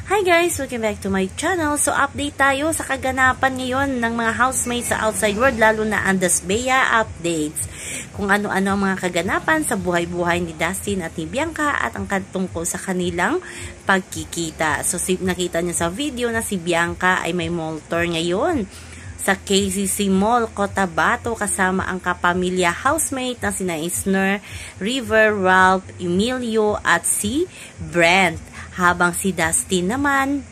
Hi guys! Welcome back to my channel. So update tayo sa kaganapan ngayon ng mga housemates sa outside world, lalo na ang Dasbea updates. Kung ano-ano ang mga kaganapan sa buhay-buhay ni Dustin at ni Bianca at ang tungkol sa kanilang pagkikita. So nakita niyo sa video na si Bianca ay may mall tour ngayon sa KCC Mall, Cotabato, kasama ang kapamilya housemate na sina Isner, River, Ralph, Emilio at si Brent. Habang si Dustin naman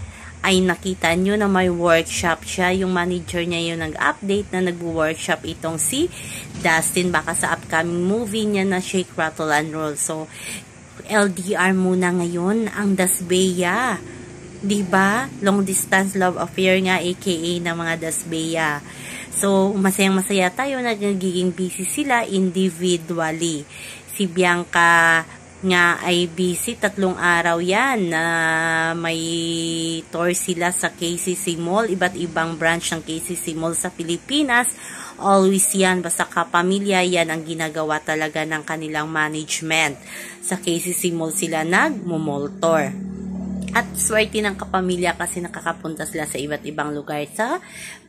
ay nakita nyo na may workshop siya. Yung manager niya yung nag-update na nag-workshop itong si Dustin baka sa upcoming movie niya na Shake, Rattle and Roll. So, LDR muna ngayon ang Dasbea. Diba? Long distance love affair nga aka ng mga Dasbea. So, masayang-masaya tayo na nagiging busy sila individually. Si Bianca nga ay busy 3 araw yan na may tour sila sa KCC Mall, iba't ibang branch ng KCC Mall sa Pilipinas. Always yan, basta kapamilya yan ang ginagawa talaga ng kanilang management. Sa KCC Mall sila nag-mall tour. At swerte ng kapamilya kasi nakakapunta sila sa iba't ibang lugar sa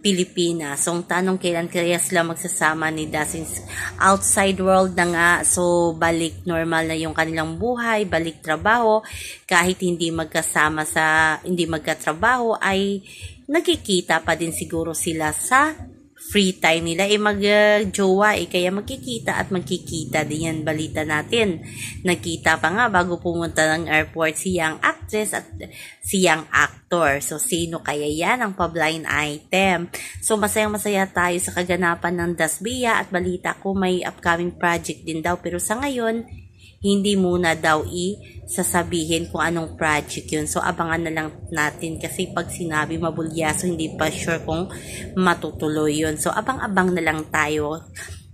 Pilipinas. So, ang tanong kailan kaya sila magsasama ni Dustin outside world na nga. So, balik normal na yung kanilang buhay, balik trabaho. Kahit hindi magkatrabaho ay nagkikita pa din siguro sila sa free time nila. Mag-jowa kaya magkikita at magkikita din yan, balita natin. Nagkita pa nga bago pumunta ng airport si young actress at si young actor. So, sino kaya yan ang pa-blind item? So, masayang-masaya tayo sa kaganapan ng Dasbea at balita ko may upcoming project din daw. Pero sa ngayon, hindi muna daw sasabihin kung anong project yun. So, abangan na lang natin kasi pag sinabi mabulyaso, hindi pa sure kung matutuloy yun. So, abang-abang na lang tayo.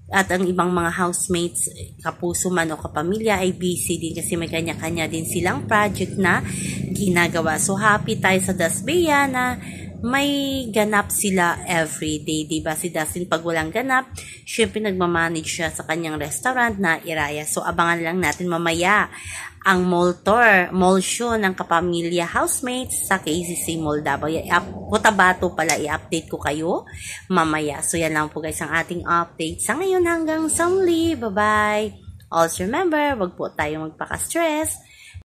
At ang ibang mga housemates, kapuso man o kapamilya ay busy din kasi may kanya-kanya din silang project na ginagawa. So, happy tayo sa Dasbea na may ganap sila everyday, diba? Si Dustin pag walang ganap, syempre nagmamanage siya sa kanyang restaurant na Iraya. So, abangan lang natin mamaya ang mall tour, mall show ng kapamilya housemates sa KCC Mall Cotabato pala, i-update ko kayo mamaya. So, yan lang po guys ang ating update sa ngayon hanggang sa muli. Bye-bye! Also remember, wag po tayo magpaka-stress.